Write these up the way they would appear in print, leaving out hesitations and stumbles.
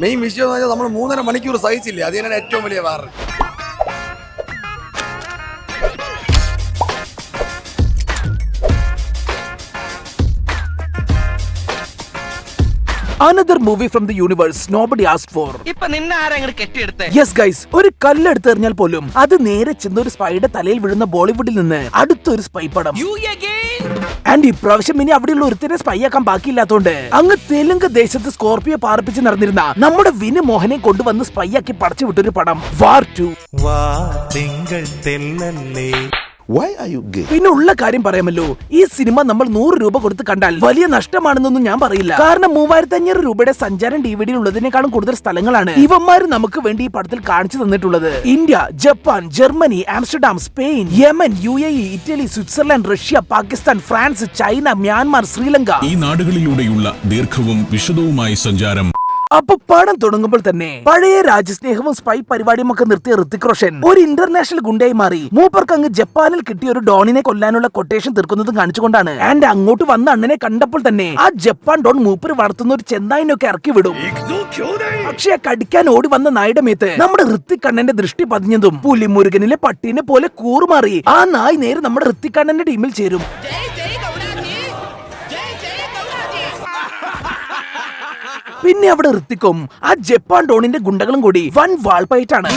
Main വിഷയം എന്ന് പറഞ്ഞാൽ നമ്മൾ 3.5 മണിക്കൂർ സഹിച്ചില്ലേ, അത് തന്നെയാണ് ഏറ്റവും വലിയ വാറ്. Another movie from the universe nobody asked for. Yes guys, ഒരു കല്ലെടുത്ത് എറിഞ്ഞാൽ പോലും അത് നേരെ ചെന്ന ഒരു സ്പൈയുടെ തലയിൽ വീഴുന്ന ബോളിവുഡിൽ നിന്ന് അടുത്തൊരു സ്പൈ പടം. ആൻഡ് ഇപ്രാവശ്യം ഇനി അവിടെയുള്ള ഒരുത്തിനെ സ്പൈ ആക്കാൻ ബാക്കിയില്ലാത്തോണ്ട് അങ്ങ് തെലുങ്ക് ദേശത്ത് സ്കോർപിയോ പാർപ്പിച്ച് നടന്നിരുന്ന നമ്മുടെ വിനു മോഹനെ കൊണ്ടുവന്ന് സ്പൈ ആക്കി പടച്ചു വിട്ടൊരു പടം വാർ 2. Why are you gay? പിന്നെ ഉള്ള കാര്യം പറയാമല്ലോ, ഈ സിനിമ നമ്മൾ 100 രൂപ കൊടുത്ത് കണ്ടാൽ വലിയ നഷ്ടമാണെന്നൊന്നും ഞാൻ പറയില്ല. കാരണം 3500 രൂപയുടെ സഞ്ചാരം DVD ഉള്ളതിനേക്കാളും കൂടുതൽ സ്ഥലങ്ങളാണ് ഇവന്മാര് നമുക്ക് വേണ്ടി ഈ പടത്തിൽ കാണിച്ചു തന്നിട്ടുള്ളത്. India, Japan, Germany, Amsterdam, Spain, Yemen, UAE, Italy, Switzerland, Russia, Pakistan, France, China, Myanmar, Sri Lanka. ഈ നാടുകളിലൂടെയുള്ള ദീർഘവും വിശദവുമായ സഞ്ചാരം. അപ്പൊ പടം തുടങ്ങുമ്പോൾ തന്നെ പഴയ രാജ്യസ്നേഹവും സ്പൈ പരിപാടിയും ഒക്കെ നിർത്തിയ ഋത്തിക് റോഷൻ ഒരു ഇന്റർനാഷണൽ ഗുണ്ടയായി മാറി. മൂപ്പർക്ക് അങ്ങ് ജപ്പാനിൽ കിട്ടിയ ഒരു ഡോണിനെ കൊല്ലാനുള്ള കൊട്ടേഷൻ തീർക്കുന്നതും കാണിച്ചുകൊണ്ടാണ്. ആൻഡ് അങ്ങോട്ട് വന്ന അണ്ണനെ കണ്ടപ്പോൾ തന്നെ ആ ജപ്പാൻ ഡോൺ മൂപ്പര് വളർത്തുന്ന ഒരു ചെന്നായിനൊക്കെ ഇറക്കി വിടും. പക്ഷെ കടിക്കാൻ ഓടി വന്ന നായുടെ മേത്ത് നമ്മുടെ ഋത്തിക് അണ്ണന്റെ ദൃഷ്ടി പതിഞ്ഞതും പുലിമുരുകനിലെ പട്ടീനെ പോലെ കൂറുമാറി ആ നായ് നേരെ നമ്മുടെ ഋത്തിക് അണ്ണന്റെ ടീമിൽ ചേരും. പിന്നെ അവിടെ ഋത്തിക്കും ആ ജപ്പാൻ ഡോണിന്റെ ഗുണ്ടകളും കൂടി വൻ വാൾപ്പയറ്റാണ്.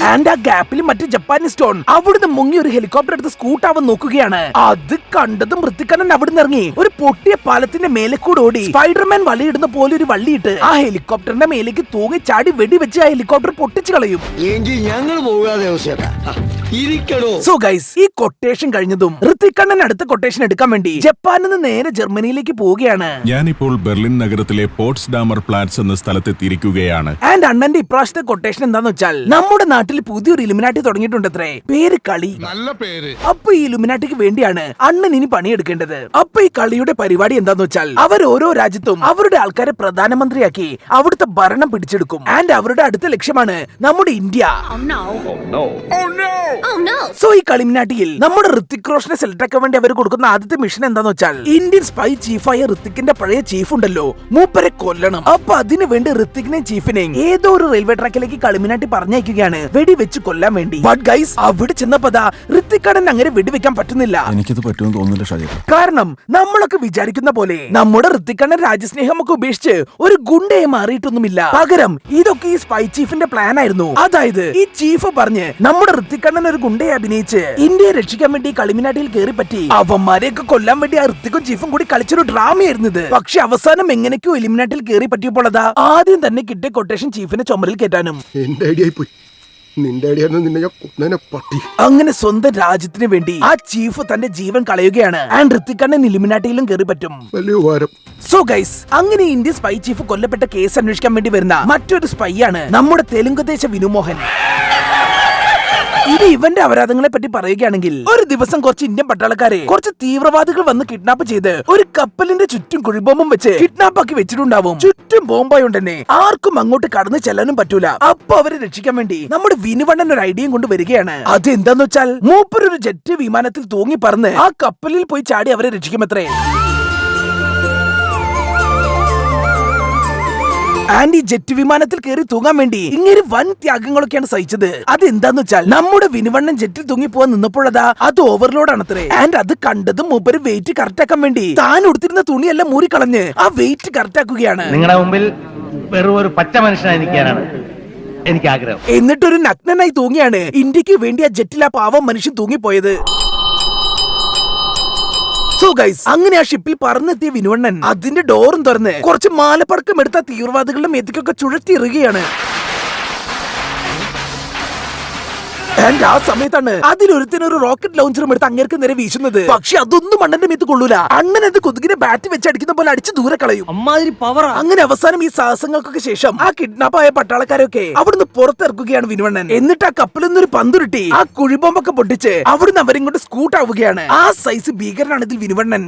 ആൻഡ് ആ ഗ്യാപ്പിൽ മറ്റേ ജപ്പാനീസ് സ്റ്റോൺ അവിടുന്ന് മുങ്ങി ഒരു ഹെലികോപ്റ്റർ എടുത്ത് സ്കൂട്ടാവാൻ നോക്കുകയാണ്. അത് കണ്ടതും ഋത്തിക്കണ്ണൻ അവിടുന്ന് ഇറങ്ങി ഒരു പൊട്ടിയ പാലത്തിന്റെ മേലെ കൂടെ ഓടി സ്പൈഡർമാൻ വലയിടുന്ന പോലെ ഒരു വള്ളിയിട്ട് ആ ഹെലികോപ്റ്ററിന്റെ മേലേക്ക് തൂങ്ങി ചാടി വെടിവെച്ച് ആ ഹെലികോപ്റ്റർ പൊട്ടിച്ചു കളയും. സോ ഗൈസ്, ഈ കൊട്ടേഷൻ കഴിഞ്ഞതും ഋത്തിക്കണ്ണൻ അടുത്ത കൊട്ടേഷൻ എടുക്കാൻ വേണ്ടി ജപ്പാനിൽ നിന്ന് നേരെ ജർമ്മനിയിലേക്ക് പോവുകയാണ്. ഞാനിപ്പോൾ ബെർലിൻ നഗരത്തിലെ പോട്സ്ഡാമർ പ്ലാറ്റ്സ് എന്ന സ്ഥലത്തെത്തിയിരിക്കുകയാണ്. ആൻഡ് അണ്ണന്റെ ഇപ്രാവശ്യത്തെ കൊട്ടേഷൻ എന്താന്ന് വെച്ചാൽ നമ്മുടെ നാട്ടിൽ പുതിയൊരു ഇലുമിനാട്ടി തുടങ്ങിയിട്ടുണ്ടത്രേ. പേര് കളി. നല്ല പേര്. അപ്പൊ ഈ ഇലുമിനാട്ടിക്ക് വേണ്ടിയാണ് അണ്ണൻ ഇനി പണിയെടുക്കേണ്ടത്. അപ്പൊ ഈ കളിയുടെ പരിപാടി എന്താന്ന് വെച്ചാൽ അവർ ഓരോ രാജ്യത്തും അവരുടെ ആൾക്കാരെ പ്രധാനമന്ത്രിയാക്കി അവിടുത്തെ ഭരണം പിടിച്ചെടുക്കും. ആൻഡ് അവരുടെ അടുത്ത ലക്ഷ്യമാണ് നമ്മുടെ ഇന്ത്യ. സോ ഈ കളിമിനാട്ടിയിൽ നമ്മുടെ ഋത്തിക് റോഷനെ സെലക്ട് ആക്കാൻ വേണ്ടി അവർ കൊടുക്കുന്ന ആദ്യത്തെ മിഷൻ എന്താന്ന് വെച്ചാൽ ഇന്ത്യൻ സ്പൈ ചീഫായ ഋത്തിക്കിന്റെ പഴയ ചീഫ് ഉണ്ടല്ലോ, മൂപ്പരെ കൊല്ലണം. അപ്പൊ അതിനു വേണ്ടി ഋത്തിക്കിനെയും ചീഫിനെയും ഏതോ ഒരു റെയിൽവേ ട്രാക്കിലേക്ക് കളിമിനാട്ടി പറഞ്ഞയക്കുകയാണ് വെടിവെച്ച് കൊല്ലാൻ വേണ്ടി. ബട്ട് ഗൈസ്, അവിടെ ചെന്നപ്പോ ഋത്തിക്കണ്ണൻ അങ്ങനെ വെടിവെക്കാൻ പറ്റുന്നില്ല. എനിക്കത് പറ്റുമെന്ന് തോന്നുന്നില്ല ഷാജി. കാരണം നമ്മളൊക്കെ വിചാരിക്കുന്ന പോലെ നമ്മുടെ ഋത്തിക്കണ്ണൻ രാജ്യസ്നേഹമൊക്കെ ഉപേക്ഷിച്ച് ഒരു ഗുണ്ടയെ മാറിയിട്ടൊന്നുമില്ല. പകരം ഇതൊക്കെ ഈ സ്പൈ ചീഫിന്റെ പ്ലാൻ ആയിരുന്നു. അതായത് ഈ ചീഫ് പറഞ്ഞ് നമ്മുടെ ഋത്തിക്കണ്ണൻ ഒരു ഗുണ്ടയെ അഭിനയിച്ച് ഇന്ത്യയെ രക്ഷിക്കാൻ വേണ്ടി കളിമിനാട്ടിയിൽ കയറി പറ്റി അവന്മാരെയൊക്കെ കൊല്ലാൻ വേണ്ടി ആ ഋത്തിക്കും ചീഫും കൂടി കളിച്ചൊരു ഡ്രാമയായിരുന്നു ഇത്. പക്ഷെ അവസാനം എങ്ങനെയൊക്കെയോ എലിമിനാട്ടിൽ കയറി പറ്റിയപ്പോൾ അതാ ആദ്യം തന്നെ കിട്ടിയ കൊട്ടേഷൻ ചീഫിനെ ചുമരിൽ കയറ്റാനും. അങ്ങനെ സ്വന്തം രാജ്യത്തിന് വേണ്ടി ആ ചീഫ് തന്റെ ജീവൻ കളയുകയാണ്. ആൻഡ് ഋത്തിക്കണ്ണൻ ഇലുമിനാട്ടിയിലും കയറി പറ്റും. സോ ഗൈസ്, അങ്ങനെ ഇന്ത്യൻ സ്പൈ ചീഫ് കൊല്ലപ്പെട്ട കേസ് അന്വേഷിക്കാൻ വേണ്ടി വരുന്ന മറ്റൊരു സ്പൈ ആണ് നമ്മുടെ തെലുങ്ക് ദേശ വിനുമോഹൻ. ഇത് ഇവന്റെ അപരാധങ്ങളെ പറ്റി പറയുകയാണെങ്കിൽ ഒരു ദിവസം കുറച്ച് ഇന്ത്യൻ പട്ടാളക്കാരെ കുറച്ച് തീവ്രവാദികൾ വന്ന് കിഡ്നാപ്പ് ചെയ്ത് ഒരു കപ്പലിന്റെ ചുറ്റും കുഴിബോംബും വെച്ച് കിഡ്നാപ്പ് ആക്കി വെച്ചിട്ടുണ്ടാവും. ചുറ്റും ബോംബായുണ്ടെന്നെ ആർക്കും അങ്ങോട്ട് കടന്നു ചെല്ലാനും പറ്റൂല. അപ്പൊ അവരെ രക്ഷിക്കാൻ വേണ്ടി നമ്മുടെ വിനുവണ്ണൻ ഒരു ഐഡിയയും കൊണ്ട് വരികയാണ്. അത് എന്താന്ന് വെച്ചാൽ മൂപ്പരൊരു ജെറ്റ് വിമാനത്തിൽ തൂങ്ങി പറന്ന് ആ കപ്പലിൽ പോയി ചാടി അവരെ രക്ഷിക്കുമത്രേ. ആൻഡ് ഈ ജെറ്റ് വിമാനത്തിൽ കയറി തൂങ്ങാൻ വേണ്ടി ഇങ്ങനെ വൻ ത്യാഗങ്ങളൊക്കെയാണ് സഹിച്ചത്. അത് എന്താന്ന് വെച്ചാൽ നമ്മുടെ വിനുവണ്ണൻ ജെറ്റിൽ തൂങ്ങി പോവാൻ നിന്നപ്പോഴതാ അത് ഓവർലോഡ് ആണത്രേ. ആൻഡ് അത് കണ്ടതും മൂപ്പര് വെയിറ്റ് കറക്റ്റ് ആക്കാൻ വേണ്ടി താൻ ഉടുത്തിരുന്ന തുണിയെല്ലാം മൂറിക്കളഞ്ഞ് ആ വെയിറ്റ് കറക്റ്റ് ആക്കുകയാണ്. നിങ്ങളുടെ മുമ്പിൽ വെറും ഒരു പച്ച മനുഷ്യനായിരിക്കാനാണ് എനിക്ക് ആഗ്രഹം. എന്നിട്ടൊരു നഗ്നനായി തൂങ്ങിയാണ് ഇന്ത്യക്ക് വേണ്ടി ആ ജെറ്റിൽ ആ പാവം മനുഷ്യൻ തൂങ്ങിപ്പോയത്. സോ ഗൈസ്, അങ്ങനെ ആ ഷിപ്പിൽ പറന്നെത്തിയ വിനുവണ്ണൻ അതിന്റെ ഡോറും തുറന്ന് കുറച്ച് മാലപ്പടക്കം എടുത്ത തീവ്രവാദികളുടെ മേത്തേക്കൊക്കെ ചുഴറ്റിയിറുകയാണ്. ആ സമയത്താണ് അതിലൊരുത്തിനൊരു റോക്കറ്റ് ലോഞ്ചറും എടുത്ത് അങ്ങേർക്ക് നേരെ വീശുന്നത്. പക്ഷെ അതൊന്നും അണ്ണന്റെ മേത്ത് കൊള്ളൂല. അണ്ണൻ അത് കൊതുകിനെ ബാറ്റ് വെച്ച് അടിക്കുന്ന പോലെ അടിച്ച് ദൂരെ കളയും. അങ്ങനെ അവസാനം ഈ സാഹസങ്ങൾക്കൊക്കെ ശേഷം ആ കിഡ്നാപ്പായ പട്ടാളക്കാരൊക്കെ അവിടുന്ന് പുറത്തിറക്കുകയാണ് വിനുവണ്ണൻ. എന്നിട്ട് ആ കപ്പലിൽ നിന്നൊരു പന്തുരുട്ടി ആ കുഴിബോംബൊക്കെ പൊട്ടിച്ച് അവിടുന്ന് അവരും കൊണ്ട് സ്കൂട്ട് ആവുകയാണ്. ആ സൈസ് ഭീകരനാണ് ഇതിൽ വിനുവണ്ണൻ.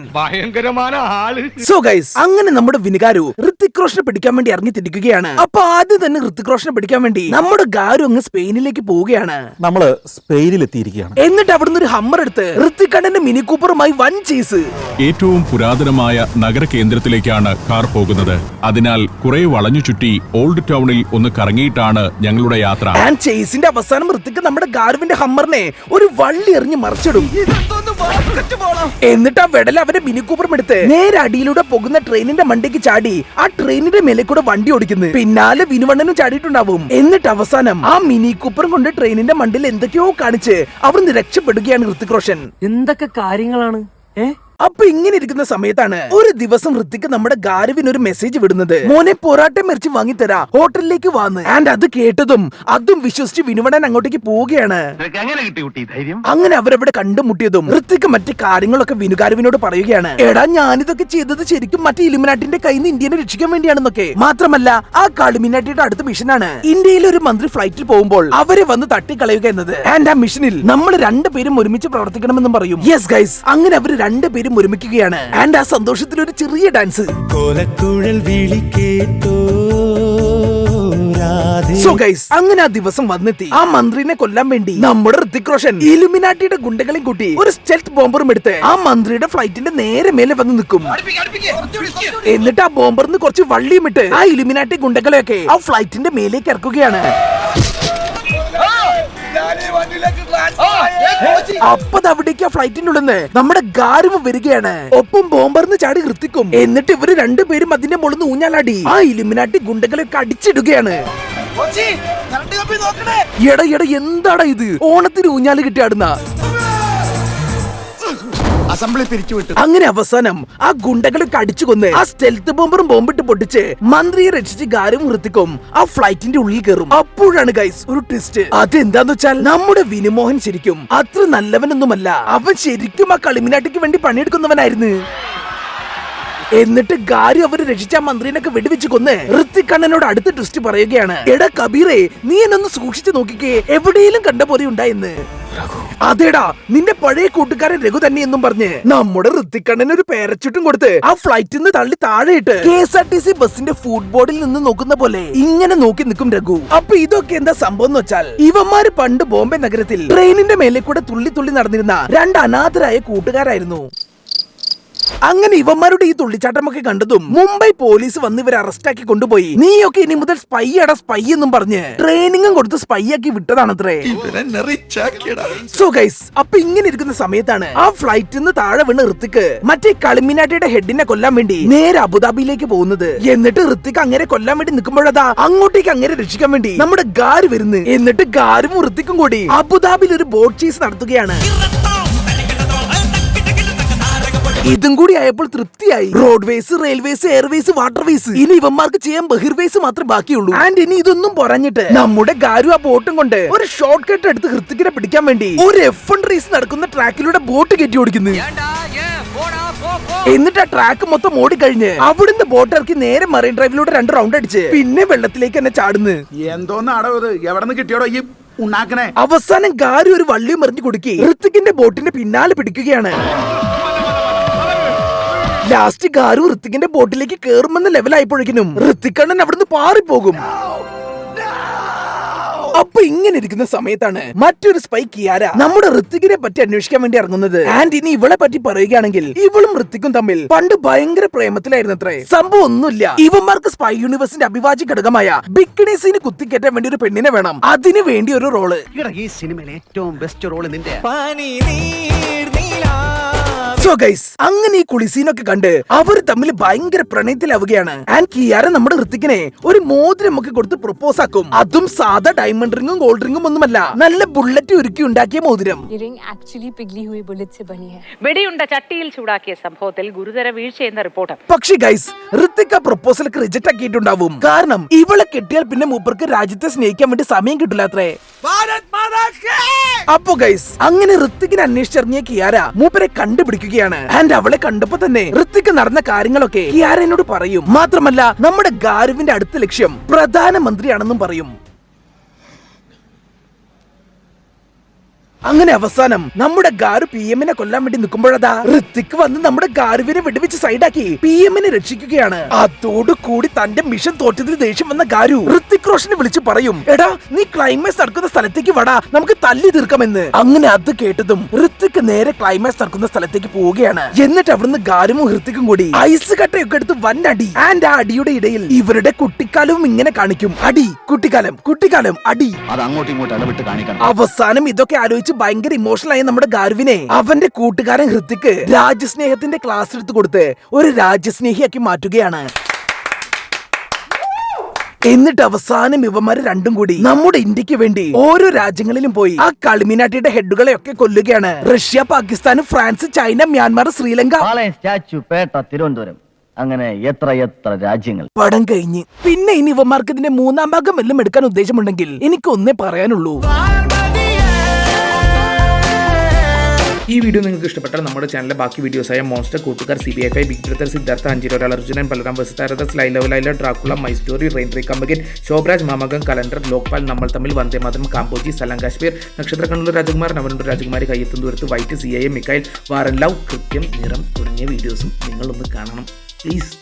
സോ ഗൈസ്, അങ്ങനെ നമ്മുടെ വിനുകാരു ഋത്തിക് റോഷനെ പിടിക്കാൻ വേണ്ടി ഇറങ്ങി തിരിക്കുകയാണ്. അപ്പൊ ആദ്യം തന്നെ ഋത്തിക് റോഷനെ പിടിക്കാൻ വേണ്ടി നമ്മുടെ ഗാരു അങ്ങ് സ്പെയിനിലേക്ക് പോവുകയാണ്. നമ്മള് സ്പെയിനിൽ എത്തിയിരിക്കുകയാണ്. എന്നിട്ട് അവിടുന്ന് ഒരു ഹമ്മർ എടുത്ത് ഋത്തിക് അണ്ണന്റെ മിനി കൂപ്പറുമായി വൻ ചേസ്. ഏറ്റവും പുരാതനമായ നഗര കേന്ദ്രത്തിലേക്കാണ് കാർ പോകുന്നത്. അതിനാൽ കുറെ വളഞ്ഞു ചുറ്റി ഓൾഡ് ടൗണിൽ ഒന്ന് കറങ്ങിയിട്ടാണ് ഞങ്ങളുടെ യാത്ര. ആൻഡ് ചേസിന്റെ അവസാനം ഋത്തിക് നമ്മുടെ ഗാരുവിന്റെ ഹമ്മറിനെ ഒരു വള്ളി എറിഞ്ഞ് മറിച്ചിടും. എന്നിട്ട് ആ വെടൽ അവന്റെ മിനി കൂപ്പറും എടുത്ത് നേരെ അടിയിലൂടെ പോകുന്ന ട്രെയിനിന്റെ മണ്ടയ്ക്ക് ചാടി ആ ട്രെയിനിന്റെ മേലെ കൂടെ വണ്ടി ഓടിക്കുന്നു. പിന്നാലെ വിനുവണ്ണനും ചാടിയിട്ടുണ്ടാവും. എന്നിട്ട് അവസാനം ആ മിനി കൂപ്പറും കൊണ്ട് ട്രെയിനിന്റെ മണ്ടിൽ എന്തൊക്കെയോ കാണിച്ച് അവിടുന്ന് രക്ഷപ്പെടുകയാണ് ഋത്തിക് റോഷൻ. എന്തൊക്കെ കാര്യങ്ങളാണ് അപ്പൊ ഇങ്ങനെ ഇരിക്കുന്ന സമയത്താണ് ഒരു ദിവസം ഋത്തിക് നമ്മുടെ ഗാരുവിന് ഒരു മെസ്സേജ് വിടുന്നത്, മോനെ പൊറാട്ട മെറിച്ച് വാങ്ങിത്തരാ, ഹോട്ടലിലേക്ക് വാന്ന്. ആൻഡ് അത് കേട്ടതും അതും വിശ്വസിച്ച് വിനുവണ്ണൻ അങ്ങോട്ടേക്ക് പോവുകയാണ്. അങ്ങനെ അവരവിടെ കണ്ടുമുട്ടിയതും ഋത്തിക് മറ്റു കാര്യങ്ങളൊക്കെ വിനുഗാരുവിനോട് പറയുകയാണ്, എടാ ഞാനിതൊക്കെ ചെയ്തത് ശരിക്കും മറ്റേ ഇലുമിനാട്ടിന്റെ കയ്യിൽ നിന്ന് ഇന്ത്യനെ രക്ഷിക്കാൻ വേണ്ടിയാണെന്നൊക്കെ. മാത്രമല്ല ആ ഇലുമിനാട്ടിയുടെ അടുത്ത മിഷനാണ് ഇന്ത്യയിൽ ഒരു മന്ത്രി ഫ്ലൈറ്റിൽ പോകുമ്പോൾ അവരെ വന്ന് തട്ടിക്കളയുക എന്നത്. ആൻഡ് ആ മിഷനിൽ നമ്മൾ രണ്ടുപേരും ഒരുമിച്ച് പ്രവർത്തിക്കണമെന്നും പറയും. യെസ് ഗൈസ്, അങ്ങനെ അവര് രണ്ടുപേരും ഒരുമിക്കുകയാണ്. ആൻഡ് ആ സന്തോഷത്തിൽ ഒരു ചെറിയ ഡാൻസ്. സോ ഗൈസ്, അങ്ങനെ ആ ദിവസം വന്നെത്തി. ആ മന്ത്രിനെ കൊല്ലാൻ വേണ്ടി നമ്മുടെ ഋത്തിക് റോഷൻ ഇലുമിനാട്ടിയുടെ ഗുണ്ടകളെയും കൂട്ടി ഒരു സ്റ്റെൽത്ത് ബോംബറും എടുത്ത് ആ മന്ത്രിയുടെ ഫ്ലൈറ്റിന്റെ നേരെ മേലെ വന്ന് നിൽക്കും. എന്നിട്ട് ആ ബോംബറിന്ന് കുറച്ച് വള്ളിയും ഇട്ട് ആ ഇലുമിനാട്ടി ഗുണ്ടകളെയൊക്കെ ആ ഫ്ലൈറ്റിന്റെ മേലേക്ക് ഇറക്കുകയാണ്. അപ്പൊ അവിടേക്ക് ആ ഫ്ലൈറ്റിന്റെ ഉള്ളിൽ നമ്മുടെ ഗാരുവ് വരികയാണ്. ഒപ്പം ബോംബറിന്ന് ചാടി ഋത്തിക്കും. എന്നിട്ട് ഇവര് രണ്ടുപേരും അതിന്റെ മുകളിൽ നിന്ന് ഊഞ്ഞാലാടി ആ ഇലുമിനാട്ടി ഗുണ്ടകളെയൊക്കെ അടിച്ചിടുകയാണ്. എടാ എന്താടാ ഇത്, ഓണത്തിന് ഊഞ്ഞാല് കിട്ടിയാടുന്ന. അസംബ്ലി പിരിച്ചുവിട്ടു. അങ്ങനെ അവസാനം ആ ഗുണ്ടകളൊക്കെ അടിച്ചു കൊന്ന് ആ സ്റ്റെൽത്ത് ബോംബറും ബോംബിട്ട് പൊട്ടിച്ച് മന്ത്രിയെ രക്ഷിച്ച് ഗാരുവും ഋത്തിക്കും ആ ഫ്ലൈറ്റിന്റെ ഉള്ളിൽ കയറും. അപ്പോഴാണ് ഗൈസ് ഒരു ട്വിസ്റ്റ്. അതെന്താന്ന് വെച്ചാൽ നമ്മുടെ വിനുമോഹൻ ശരിക്കും അത്ര നല്ലവനൊന്നുമല്ല. അവൻ ശരിക്കും ആ ഇലുമിനാട്ടിക്ക് വേണ്ടി പണിയെടുക്കുന്നവനായിരുന്നു. എന്നിട്ട് ഗാരു അവര് രക്ഷിച്ച മന്ത്രിനൊക്കെ വെടിവെച്ച് കൊന്ന് ഋത്തിക് അണ്ണനോട് അടുത്ത ട്വിസ്റ്റ് പറയുകയാണ്, എടാ കബീറെ, നീ എന്നൊന്ന് സൂക്ഷിച്ചു നോക്കിക്കേ, എവിടെയെങ്കിലും കണ്ട പോലെ ഉണ്ടായെന്ന്. അതേടാ, നിന്റെ പഴയ കൂട്ടുകാരൻ രഘു തന്നെ എന്നും പറഞ്ഞ് നമ്മുടെ ഋത്തിക് അണ്ണന് ഒരു പാരച്യൂട്ടും കൊടുത്ത് ആ ഫ്ലൈറ്റിൽ നിന്ന് തള്ളി താഴെയിട്ട് KSRTC ബസിന്റെ ഫുഡ് ബോർഡിൽ നിന്ന് നോക്കുന്ന പോലെ ഇങ്ങനെ നോക്കി നിൽക്കും രഘു. അപ്പൊ ഇതൊക്കെ എന്താ സംഭവം എന്ന് വെച്ചാൽ ഇവന്മാര് പണ്ട് ബോംബെ നഗരത്തിൽ ട്രെയിനിന്റെ മേലെ കൂടെ തുള്ളി തുള്ളി നടന്നിരുന്ന രണ്ട് അനാഥരായ കൂട്ടുകാരായിരുന്നു. അങ്ങനെ ഇവന്മാരുടെ ഈ തുള്ളിച്ചാട്ടമൊക്കെ കണ്ടതും മുംബൈ പോലീസ് വന്ന് ഇവരെ അറസ്റ്റ് ആക്കി കൊണ്ടുപോയി. നീയൊക്കെ ഇനി മുതൽ സ്പൈ എന്നും പറഞ്ഞ് ട്രെയിനിങ്ങും കൊടുത്ത് സ്പൈ ആക്കി വിട്ടതാണത്രേ. സോ ഗൈസ്, അപ്പൊ ഇങ്ങനെ ഇരിക്കുന്ന സമയത്താണ് ആ ഫ്ലൈറ്റിൽ നിന്ന് താഴെ വീണ് ഋത്തിക് മറ്റേ ഇലുമിനാട്ടിയുടെ ഹെഡിനെ കൊല്ലാൻ വേണ്ടി നേരെ അബുദാബിയിലേക്ക് പോകുന്നത്. എന്നിട്ട് ഋത്തിക് അങ്ങനെ കൊല്ലാൻ വേണ്ടി നിൽക്കുമ്പോഴതാ അങ്ങോട്ടേക്ക് അങ്ങനെ രക്ഷിക്കാൻ വേണ്ടി നമ്മുടെ ഗാരു വരുന്നു. എന്നിട്ട് ഗാരുവും ഋത്തിക്കും കൂടി അബുദാബിയിൽ ഒരു ബോട്ട് ചേസ് നടത്തുകയാണ്. ഇതും കൂടി ആയപ്പോൾ തൃപ്തിയായി. റോഡ്വേസ്, റെയിൽവേസ്, എയർവേസ്, വാട്ടർവേസ്, ഇനി ഇവന്മാർക്ക് ചെയ്യാൻ ബഹിർവേസ് മാത്രമേ ബാക്കിയുള്ളൂ. ആൻഡ് ഇനി ഇതൊന്നും പറഞ്ഞിട്ട് നമ്മുടെ ഗാരു ആ ബോട്ടും കൊണ്ട് ഒരു ഷോർട്ട് കട്ട് എടുത്ത് ഋത്തിക്കിനെ പിടിക്കാൻ വേണ്ടി ഒരു F1 റേസ് നടക്കുന്ന ട്രാക്കിലൂടെ ബോട്ട് കയറ്റി ഓടിക്കുന്നു. എന്നിട്ട് ആ ട്രാക്ക് മൊത്തം ഓടിക്കഴിഞ്ഞ് അവിടുന്ന് ബോട്ട് ഇറക്കി നേരെ മറൈൻ ഡ്രൈവിലൂടെ 2 റൗണ്ട് അടിച്ച് പിന്നെ വെള്ളത്തിലേക്ക് തന്നെ ചാടുന്നു. എന്തോന്നാടോ ഇത്, എവിടെ നിന്ന് കിട്ടിയോടോ ഈ ഉണ്ടാക്കണേ? അവസാനം ഗാരു ഒരു വള്ളിയും എറിഞ്ഞു കൊടുക്കി ഋത്തിക്കിന്റെ ബോട്ടിന്റെ പിന്നാലെ പിടിക്കുകയാണ്. ലാസ്റ്റ് ഗാരു ഋത്തിക്കിന്റെ ബോട്ടിലേക്ക് കേറുമെന്ന ലെവലായപ്പോഴേക്കും ഋത്തിക് അണ്ണൻ അവിടുന്ന് പാറിപ്പോകും. അപ്പൊ ഇങ്ങനെ ഇരിക്കുന്ന സമയത്താണ് മറ്റൊരു സ്പൈ കിയാര നമ്മുടെ ഋത്തിക്കിനെ പറ്റി അന്വേഷിക്കാൻ വേണ്ടി ഇറങ്ങുന്നത്. ആൻഡ് ഇനി ഇവളെ പറ്റി പറയുകയാണെങ്കിൽ ഇവളും ഋത്തിക്കും തമ്മിൽ പണ്ട് ഭയങ്കര പ്രേമത്തിലായിരുന്നു അത്രേ. സംഭവം ഒന്നുമില്ല, ഇവന്മാർക്ക് സ്പൈ യൂണിവേഴ്സിന്റെ അഭിവാജ്യ ഘടകമായ ബിക്കിനീസിന് കുത്തിക്കേറ്റാൻ വേണ്ടി ഒരു പെണ്ണിനെ വേണം. അതിനു വേണ്ടി ഒരു റോള്. ഈ സിനിമയിലെ ഏറ്റവും ബെസ്റ്റ് റോള് നിന്റെ. സോ ഗൈസ്, അങ്ങനെ ഈ കുളിസീനൊക്കെ കണ്ട് അവർ തമ്മിൽ ഭയങ്കര പ്രണയത്തിലാവുകയാണ്. ആൻഡ് കിയാര നമ്മുടെ ഋത്തിക്കിനെ ഒരു മോതിരം ഒക്കെ കൊടുത്ത് പ്രൊപ്പോസ് ആക്കും. അതും സാധാ ഡയമണ്ട് റിംഗും ഗോൾഡ് റിംഗും ഒന്നുമല്ല, നല്ല ബുള്ളറ്റ് ഉരുക്കി ഉണ്ടാക്കിയ മോതിരം. വെടിയുണ്ട ചട്ടിയിൽ ചൂടാക്കിയ സംഭവത്തിൽ ഗുരുതര വീഴ്ചയെന്ന റിപ്പോർട്ട്. പക്ഷേ ഗൈസ്, ഋത്തിക് ആ പ്രൊപ്പോസലൊക്കെ റിജക്ട് ആക്കിയിട്ടുണ്ടാവും. കാരണം ഇവളെ കെട്ടിയാൽ പിന്നെ മൂപ്പർക്ക് രാജ്യത്തെ സ്നേഹിക്കാൻ വേണ്ടി സമയം കിട്ടില്ലാത്രേ. അപ്പോ ഗൈസ്, അങ്ങനെ ഋത്തിക്കിനെ അന്വേഷിച്ചിറങ്ങിയ കിയാര മൂപ്പരെ കണ്ടുപിടിക്കുകയാണ്. ആൻഡ് അവളെ കണ്ടപ്പോ തന്നെ ഋത്തിക്ക് നടന്ന കാര്യങ്ങളൊക്കെ കിയാരനോട് പറയും. മാത്രമല്ല നമ്മുടെ ഗാരുവിന്റെ അടുത്ത ലക്ഷ്യം പ്രധാനമന്ത്രിയാണെന്നും പറയും. അങ്ങനെ അവസാനം നമ്മുടെ ഗാരു PM-നെ കൊല്ലാൻ വേണ്ടി നിൽക്കുമ്പോഴതാ ഋത്തിക് വന്ന് നമ്മുടെ ഗാരുവിനെ വെടിവെച്ച് സൈഡാക്കി PM-നെ രക്ഷിക്കുകയാണ്. അതോടുകൂടി തന്റെ മിഷൻ തോറ്റതിന് ദേഷ്യം വന്ന ഗാരു ഋത്തിക് റോഷനെ വിളിച്ചു പറയും, എടാ നീ ക്ലൈമാക്സ് നടക്കുന്ന സ്ഥലത്തേക്ക് വടാ, നമുക്ക് തല്ലി തീർക്കാമെന്ന്. അങ്ങനെ അത് കേട്ടതും ഋത്തിക് നേരെ ക്ലൈമാക്സ് നടക്കുന്ന സ്ഥലത്തേക്ക് പോവുകയാണ്. എന്നിട്ട് അവിടുന്ന് ഗാരുവും ഋത്തിക്കും കൂടി ഐസ് കട്ടയൊക്കെ എടുത്ത് വൻ അടി. ആൻഡ് ആ അടിയുടെ ഇടയിൽ ഇവരുടെ കുട്ടിക്കാലവും ഇങ്ങനെ കാണിക്കും. അടി, കുട്ടിക്കാലം, കുട്ടിക്കാലം, അടി. അത് അങ്ങോട്ടും ഇങ്ങോട്ടും ഇടപെട്ട് കാണിക്കണം. അവസാനം ഇതൊക്കെ ആലോചിച്ച് ഭയങ്കര ഇമോഷണൽ ആയ നമ്മുടെ ഗാരുവിനെ അവന്റെ കൂട്ടുകാരൻ ഹൃത്തിക് രാജ്യസ്നേഹത്തിന്റെ ക്ലാസ് എടുത്തു കൊടുത്ത് ഒരു രാജ്യസ്നേഹിയാക്കി മാറ്റുകയാണ്. എന്നിട്ട് അവസാനം ഇവന്മാര് രണ്ടും കൂടി നമ്മുടെ ഇന്ത്യക്ക് വേണ്ടി ഓരോ രാജ്യങ്ങളിലും പോയി ആ കളിമിനാട്ടിയുടെ ഹെഡുകളെ ഒക്കെ കൊല്ലുകയാണ്. Russia, Pakistan, France, China, Myanmar, Sri Lanka, statue, Pettah, Thiruvananthapuram, അങ്ങനെ എത്ര രാജ്യങ്ങൾ. പടം കഴിഞ്ഞ് പിന്നെ ഇനി ഇവന്മാർക്ക് ഇതിന്റെ 3-ാം ഭാഗം വല്ലതും എടുക്കാൻ ഉദ്ദേശമുണ്ടെങ്കിൽ എനിക്ക് ഒന്നേ പറയാനുള്ളൂ. ഈ വീഡിയോ നിങ്ങൾക്ക് ഇഷ്ടപ്പെട്ടാൽ നമ്മുടെ ചാനലിലെ ബാക്കി വീഡിയോസായ മോൺസ്റ്റർ, കൂട്ടുകാർ, CBI, ബിഗ് ബ്രദർ, സിദ്ധാർത്ഥ, അഞ്ചിരോരാൾ, അർജുനൻ, ബലറാം, വസ്താരദ, Laila, Dracula, my story, rain കമ്പകൻ, ശോഭരാജ്, മാമകം, കലണ്ടർ, ലോക്പാൽ, നമ്മൾ തമ്മിൽ, വന്ദേ മാതരം, കാമ്പോജി, സലാം കാശ്മീർ, നക്ഷത്ര കണ്ണൂർ രാജകുമാർ, നവനൂർ രാജകുമാരി, കയ്യെത്തും ദൂരത്ത്, വൈറ്റ്, CIA, മിക്കായിൽ, വാറൻ ലവ്, കൃത്യം, നിറം തുടങ്ങിയ വീഡിയോസും നിങ്ങളൊന്ന് കാണണം പ്ലീസ്.